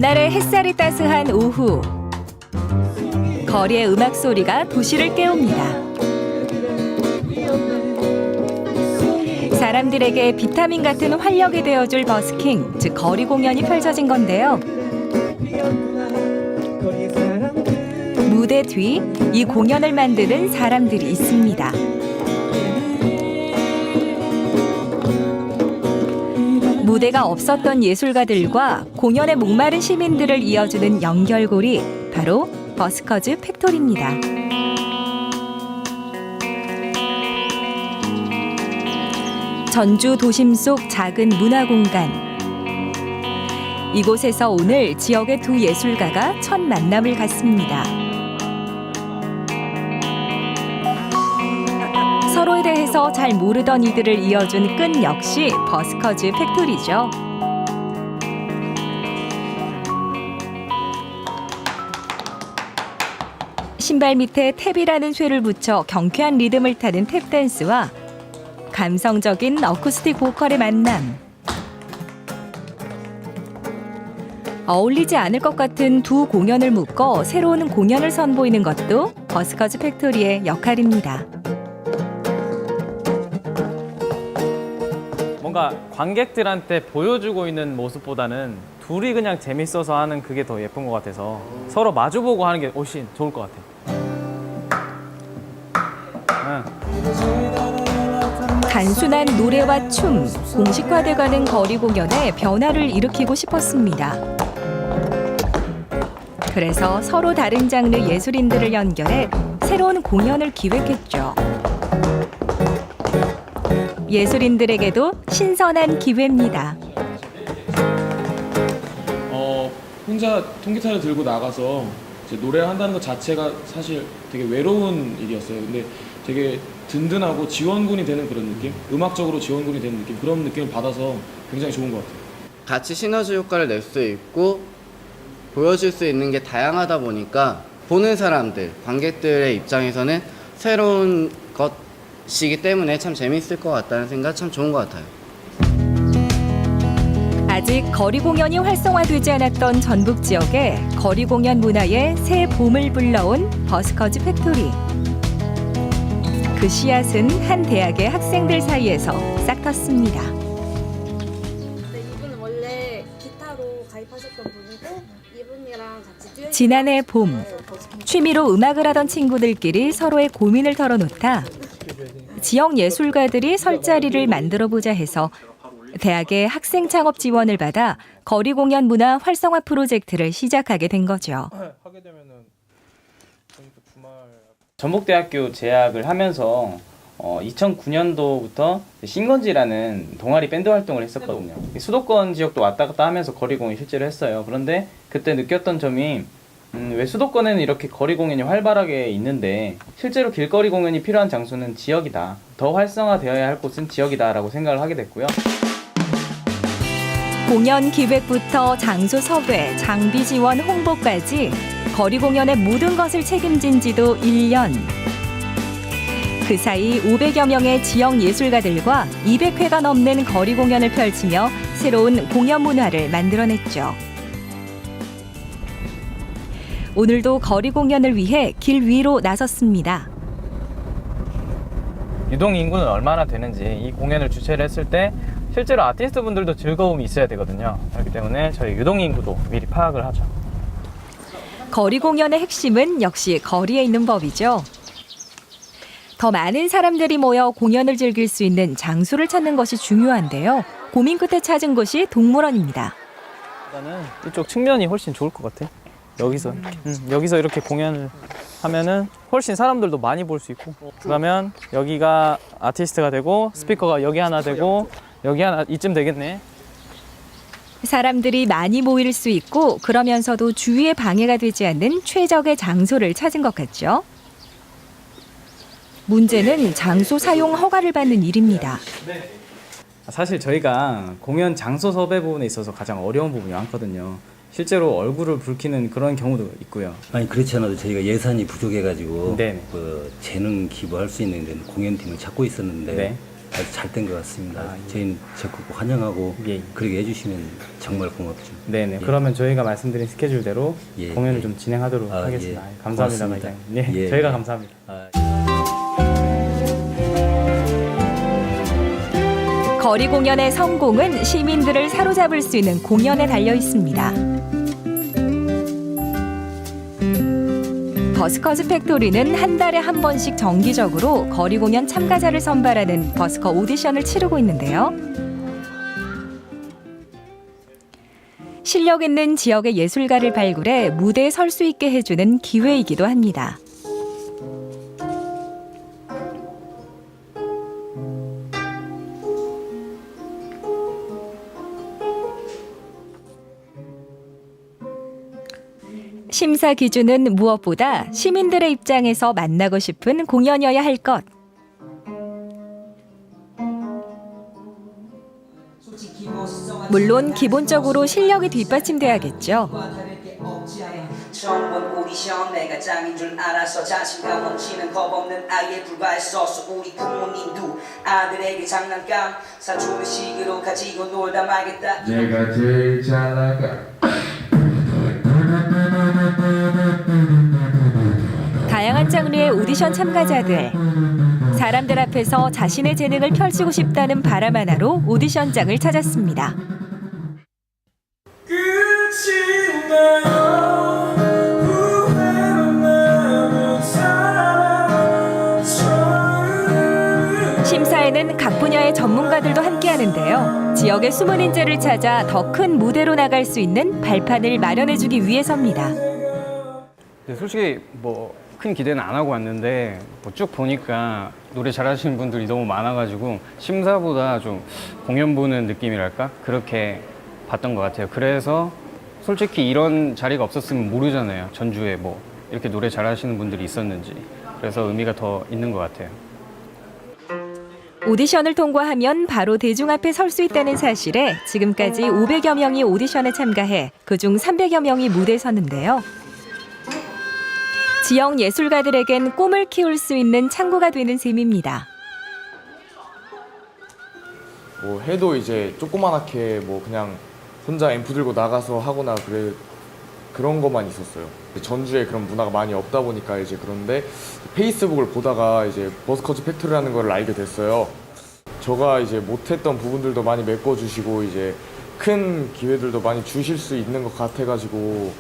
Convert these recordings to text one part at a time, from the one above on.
봄날의 햇살이 따스한 오후, 거리의 음악 소리가 도시를 깨웁니다. 사람들에게 비타민 같은 활력이 되어줄 버스킹, 즉 거리 공연이 펼쳐진 건데요. 무대 뒤 이 공연을 만드는 사람들이 있습니다. 무대가 없었던 예술가들과 공연에 목마른 시민들을 이어주는 연결고리, 바로 버스커즈 팩토리입니다. 전주 도심 속 작은 문화공간. 이곳에서 오늘 지역의 두 예술가가 첫 만남을 갖습니다. 서로에 대해서 잘 모르던 이들을 이어준 끈 역시 버스커즈 팩토리죠. 신발 밑에 탭이라는 쇠를 붙여 경쾌한 리듬을 타는 탭댄스와 감성적인 어쿠스틱 보컬의 만남. 어울리지 않을 것 같은 두 공연을 묶어 새로운 공연을 선보이는 것도 버스커즈 팩토리의 역할입니다. 뭔가 관객들한테 보여주고 있는 모습보다는 둘이 그냥 재밌어서 하는 그게 더 예쁜 것 같아서 서로 마주보고 하는 게 훨씬 좋을 것 같아요. 단순한 노래와 춤, 공식화돼가는 거리 공연에 변화를 일으키고 싶었습니다. 그래서 서로 다른 장르 예술인들을 연결해 새로운 공연을 기획했죠. 예술인들에게도 신선한 기회입니다. 혼자 통기타를 들고 나가서 이제 노래한다는 것 자체가 사실 되게 외로운 일이었어요. 근데 되게 든든하고 지원군이 되는 그런 느낌? 음악적으로 지원군이 되는 느낌? 그런 느낌을 받아서 굉장히 좋은 것 같아요. 같이 시너지 효과를 낼 수 있고 보여줄 수 있는 게 다양하다 보니까 보는 사람들, 관객들의 입장에서는 새로운 것이기 때문에 참 재밌을 것 같다는 생각 참 좋은 것 같아요. 아직 거리 공연이 활성화되지 않았던 전북 지역에 거리 공연 문화의 새 봄을 불러온 버스커즈 팩토리. 그 씨앗은 한 대학의 학생들 사이에서 싹 텄습니다. 이분은 원래 기타로 가입하셨던 분이고 이분이랑 같이 듀엣. 지난해 봄, 취미로 음악을 하던 친구들끼리 서로의 고민을 털어놓다 지역 예술가들이 설 자리를 만들어보자 해서 대학의 학생 창업 지원을 받아 거리 공연 문화 활성화 프로젝트를 시작하게 된 거죠. 전북대학교 재학을 하면서 2009년도부터 신건지라는 동아리 밴드 활동을 했었거든요. 수도권 지역도 왔다 갔다 하면서 거리 공연 실제로 했어요. 그런데 그때 느꼈던 점이 왜 수도권에는 이렇게 거리 공연이 활발하게 있는데 실제로 길거리 공연이 필요한 장소는 지역이다. 더 활성화되어야 할 곳은 지역이다라고 생각을 하게 됐고요. 공연 기획부터 장소 섭외, 장비 지원, 홍보까지 거리 공연의 모든 것을 책임진 지도 1년. 그 사이 500여 명의 지역 예술가들과 200회가 넘는 거리 공연을 펼치며 새로운 공연 문화를 만들어냈죠. 오늘도 거리 공연을 위해 길 위로 나섰습니다. 유동 인구는 얼마나 되는지 이 공연을 주최를 했을 때 실제로 아티스트 분들도 즐거움이 있어야 되거든요. 그렇기 때문에 저희 유동 인구도 미리 파악을 하죠. 거리 공연의 핵심은 역시 거리에 있는 법이죠. 더 많은 사람들이 모여 공연을 즐길 수 있는 장소를 찾는 것이 중요한데요. 고민 끝에 찾은 곳이 동물원입니다. 일단은 이쪽 측면이 훨씬 좋을 것 같아. 여기서 이렇게 공연을 하면은 훨씬 사람들도 많이 볼 수 있고, 그러면 여기가 아티스트가 되고 스피커가 여기 하나 되고 여기 하나 이쯤 되겠네. 사람들이 많이 모일 수 있고 그러면서도 주위에 방해가 되지 않는 최적의 장소를 찾은 것 같죠. 문제는 장소 사용 허가를 받는 일입니다. 사실 저희가 공연 장소 섭외 부분에 있어서 가장 어려운 부분이 많거든요. 실제로 얼굴을 붉히는 그런 경우도 있고요. 아니 그렇지 않아도 저희가 예산이 부족해가지고 네네. 재능 기부할 수 있는 공연팀을 찾고 있었는데 네. 아주 잘 된 것 같습니다. 저희는 적극 환영하고 예. 그렇게 해주시면 정말 고맙죠. 네네. 예. 그러면 저희가 말씀드린 스케줄대로 예, 공연을 예. 좀 진행하도록 아, 하겠습니다. 예. 감사합니다, 고맙습니다. 과장님. 네, 예, 저희가 예. 감사합니다. 거리 공연의 성공은 시민들을 사로잡을 수 있는 공연에 달려 있습니다. 버스커즈 팩토리는 한 달에 한 번씩 정기적으로 거리 공연 참가자를 선발하는 버스커 오디션을 치르고 있는데요. 실력 있는 지역의 예술가를 발굴해 무대에 설 수 있게 해주는 기회이기도 합니다. 심사 기준은 무엇보다 시민들의 입장에서 만나고 싶은 공연이어야 할 것. 물론 기본적으로 실력이 뒷받침돼야겠죠. 처음 본 오디션 내가 짱인 줄 알았어. 자신감 넘치는 겁없는 아이에 불과했었어. 우리 부모님도 아들에게 장난감 사주는 식으로 가지고 놀다 말겠다. 내가 제일 잘 나가. 다양한 장르의 오디션 참가자들. 사람들 앞에서 자신의 재능을 펼치고 싶다는 바람 하나로 오디션장을 찾았습니다. 심사에는 각 분야의 전문가들도 함께하는데요. 지역의 숨은 인재를 찾아 더 큰 무대로 나갈 수 있는 발판을 마련해주기 위해서입니다. 솔직히 뭐 큰 기대는 안 하고 왔는데 뭐 쭉 보니까 노래 잘하시는 분들이 너무 많아가지고 심사보다 좀 공연 보는 느낌이랄까? 그렇게 봤던 것 같아요. 그래서 솔직히 이런 자리가 없었으면 모르잖아요. 전주에 뭐 이렇게 노래 잘하시는 분들이 있었는지. 그래서 의미가 더 있는 것 같아요. 오디션을 통과하면 바로 대중 앞에 설 수 있다는 사실에 지금까지 500여 명이 오디션에 참가해 그중 300여 명이 무대에 섰는데요. 지역 예술가들에겐 꿈을 키울 수 있는 창구가 되는 셈입니다. 뭐 해도 이제 조그만하게 뭐 그냥 혼자 앰프 들고 나가서 하거나 그런 것만 있었어요. 전주에 그런 문화가 많이 없다 보니까 이제 그런데 페이스북을 보다가 이제 버스커즈 팩토리라는 걸 알게 됐어요. 저가 이제 못했던 부분들도 많이 메꿔주시고 이제 큰 기회들도 많이 주실 수 있는 것 같아가지고.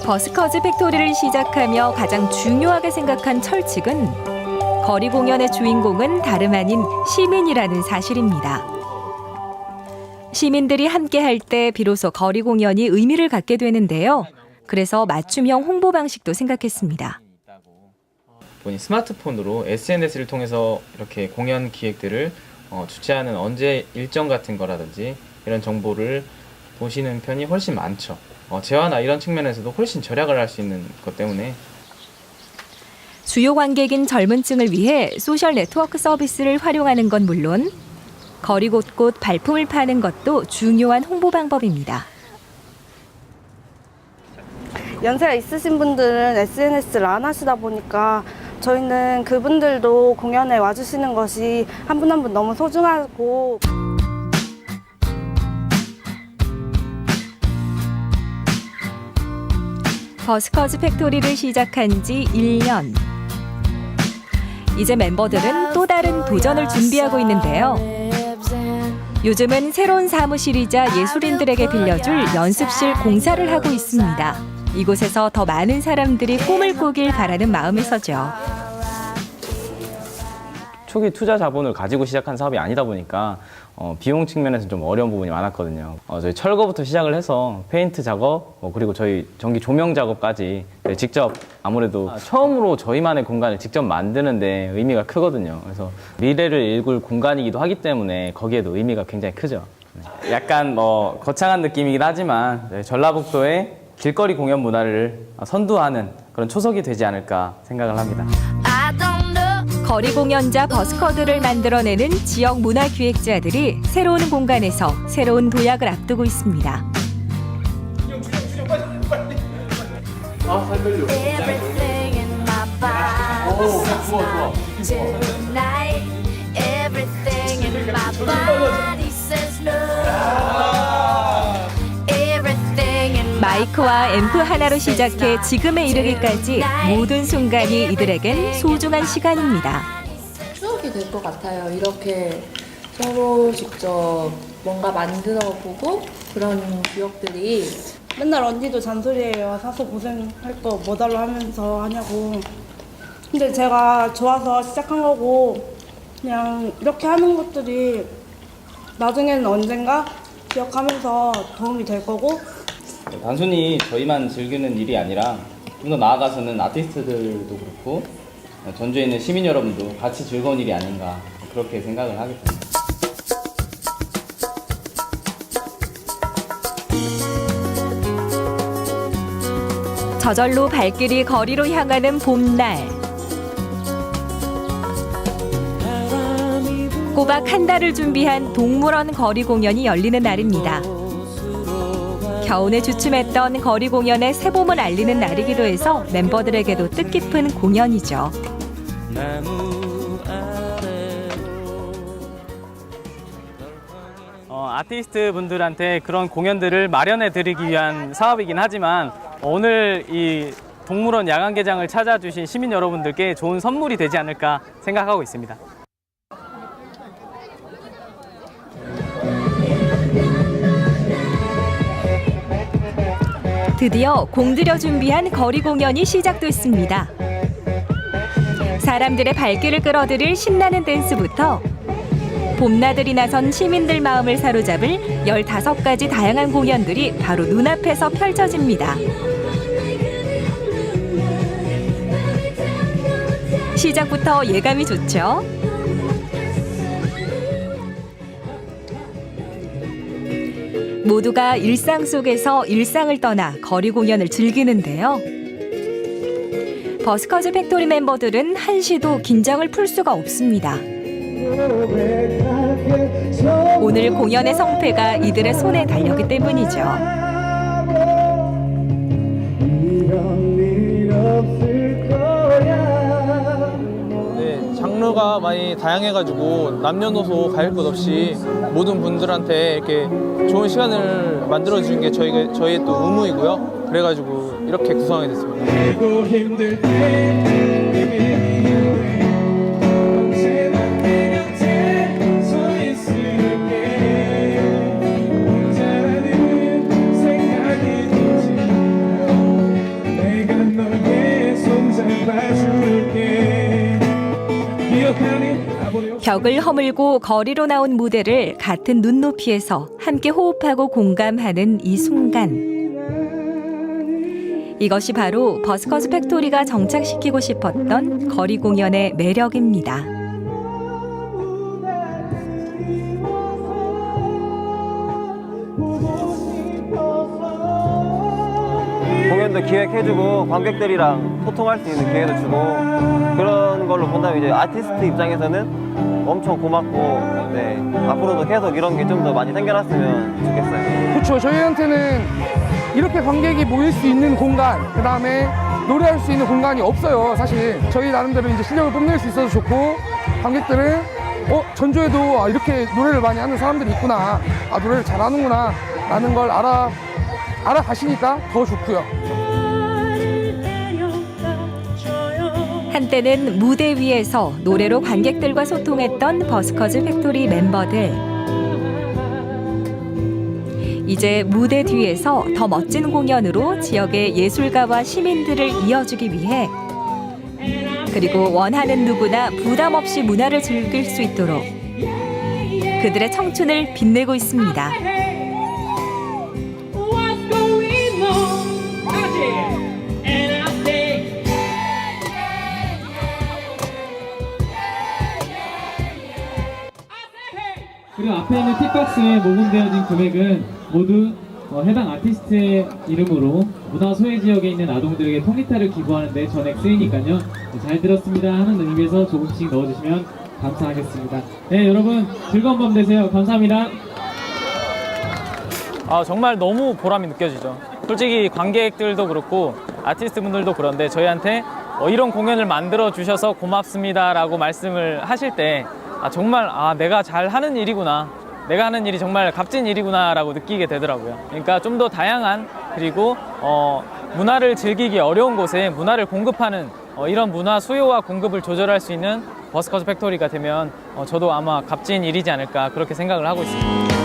버스커즈 팩토리를 시작하며 가장 중요하게 생각한 철칙은 거리 공연의 주인공은 다름 아닌 시민이라는 사실입니다. 시민들이 함께할 때 비로소 거리 공연이 의미를 갖게 되는데요. 그래서 맞춤형 홍보 방식도 생각했습니다. 본인 스마트폰으로 SNS를 통해서 이렇게 공연 기획들을 주최하는 언제 일정 같은 거라든지 이런 정보를 보시는 편이 훨씬 많죠. 재화나 이런 측면에서도 훨씬 절약을 할 수 있는 것 때문에 주요 관객인 젊은 층을 위해 소셜 네트워크 서비스를 활용하는 건 물론 거리 곳곳 발품을 파는 것도 중요한 홍보 방법입니다. 연세가 있으신 분들은 SNS를 안 하시다 보니까 저희는 그분들도 공연에 와주시는 것이 한 분 한 분 너무 소중하고 버스커즈 팩토리를 시작한 지 1년. 이제 멤버들은 또 다른 도전을 준비하고 있는데요. 요즘은 새로운 사무실이자 예술인들에게 빌려줄 연습실 공사를 하고 있습니다. 이곳에서 더 많은 사람들이 꿈을 꾸길 바라는 마음에서죠. 초기 투자 자본을 가지고 시작한 사업이 아니다 보니까 비용 측면에서 좀 어려운 부분이 많았거든요. 저희 철거부터 시작을 해서 페인트 작업 그리고 저희 전기 조명 작업까지 직접 아무래도 처음으로 저희만의 공간을 직접 만드는데 의미가 크거든요. 그래서 미래를 일굴 공간이기도 하기 때문에 거기에도 의미가 굉장히 크죠. 약간 거창한 느낌이긴 하지만 전라북도의 길거리 공연 문화를 선도하는 그런 초석이 되지 않을까 생각을 합니다. 거리 공연자 버스커들을 만들어내는 지역 문화 기획자들이 새로운 공간에서 새로운 도약을 앞두고 있습니다. 아, 살 걸려. Tonight, everything in my body says no. Everything in my 마이크와 앰프 하나로 시작해 지금에 이르기까지 모든 순간이 이들에겐 소중한 시간입니다. 추억이 될 것 같아요. 이렇게 서로 직접 뭔가 만들어 보고 그런 기억들이. 맨날 언니도 잔소리해요. 사서 고생할 거 뭐 달라 하면서 하냐고. 근데 제가 좋아서 시작한 거고 그냥 이렇게 하는 것들이 나중에는 언젠가 기억하면서 도움이 될 거고. 단순히 저희만 즐기는 일이 아니라 좀 더 나아가서는 아티스트들도 그렇고 전주에 있는 시민 여러분도 같이 즐거운 일이 아닌가 그렇게 생각을 하게 됩니다. 저절로 발길이 거리로 향하는 봄날. 꼬박 한 달을 준비한 동물원 거리 공연이 열리는 날입니다. 겨우내 주춤했던 거리 공연의 새봄을 알리는 날이기도 해서 멤버들에게도 뜻깊은 공연이죠. 아티스트 분들한테 그런 공연들을 마련해 드리기 위한 사업이긴 하지만 오늘 이 동물원 야간 개장을 찾아주신 시민 여러분들께 좋은 선물이 되지 않을까 생각하고 있습니다. 드디어 공들여 준비한 거리 공연이 시작됐습니다. 사람들의 발길을 끌어들일 신나는 댄스부터 봄나들이 나선 시민들 마음을 사로잡을 15가지 다양한 공연들이 바로 눈앞에서 펼쳐집니다. 시작부터 예감이 좋죠? 모두가 일상 속에서 일상을 떠나 거리 공연을 즐기는데요. 버스커즈 팩토리 멤버들은 한시도 긴장을 풀 수가 없습니다. 오늘 공연의 성패가 이들의 손에 달렸기 때문이죠. 네, 장르가 많이 다양해가지고 남녀노소 가릴 것 없이 모든 분들한테 이렇게 좋은 시간을 만들어주는 게 저희의 또 의무이고요. 그래가지고 이렇게 구성하게 됐습니다. 벽을 허물고 거리로 나온 무대를 같은 눈높이에서 함께 호흡하고 공감하는 이 순간. 이것이 바로 버스커즈 팩토리가 정착시키고 싶었던 거리 공연의 매력입니다. 공연도 기획해주고 관객들이랑 소통할 수 있는 기회도 주고 그런 걸로 본다면 이제 아티스트 입장에서는 엄청 고맙고 네, 앞으로도 계속 이런 게 좀 더 많이 생겨났으면 좋겠어요. 그렇죠. 저희한테는 이렇게 관객이 모일 수 있는 공간, 그 다음에 노래할 수 있는 공간이 없어요. 사실 저희 나름대로 이제 실력을 뽐낼 수 있어서 좋고 관객들은 전주에도 이렇게 노래를 많이 하는 사람들이 있구나, 노래를 잘하는구나 라는 걸 알아가시니까 더 좋고요. 한때는 무대 위에서 노래로 관객들과 소통했던 버스커즈 팩토리 멤버들. 이제 무대 뒤에서 더 멋진 공연으로 지역의 예술가와 시민들을 이어주기 위해 그리고 원하는 누구나 부담 없이 문화를 즐길 수 있도록 그들의 청춘을 빛내고 있습니다. 그리고 앞에 있는 틱박스에 모금되어진 금액은 모두 해당 아티스트의 이름으로 문화 소외 지역에 있는 아동들에게 통기타를 기부하는 데 전액 쓰이니까요. 잘 들었습니다 하는 의미에서 조금씩 넣어주시면 감사하겠습니다. 네, 여러분 즐거운 밤 되세요. 감사합니다. 정말 너무 보람이 느껴지죠. 솔직히 관객들도 그렇고 아티스트 분들도 그런데 저희한테 이런 공연을 만들어 주셔서 고맙습니다라고 말씀을 하실 때 정말 내가 잘 하는 일이구나, 내가 하는 일이 정말 값진 일이구나라고 느끼게 되더라고요. 그러니까 좀 더 다양한, 그리고 문화를 즐기기 어려운 곳에 문화를 공급하는 이런 문화 수요와 공급을 조절할 수 있는 버스커즈 팩토리가 되면 저도 아마 값진 일이지 않을까 그렇게 생각을 하고 있습니다.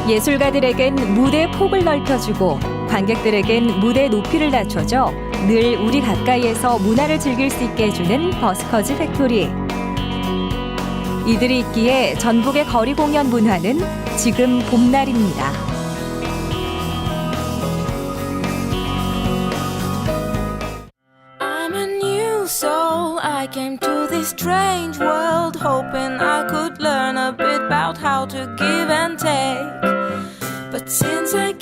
예술가들에겐 무대 폭을 넓혀주고 관객들에겐 무대 높이를 낮춰줘 늘 우리 가까이에서 문화를 즐길 수 있게 해주는 버스커즈 팩토리. 이들이 있기에 전북의 거리 공연 문화는 지금 봄날입니다. I'm a new soul. I came to this strange world hoping I could learn a bit about how to give and take. But since I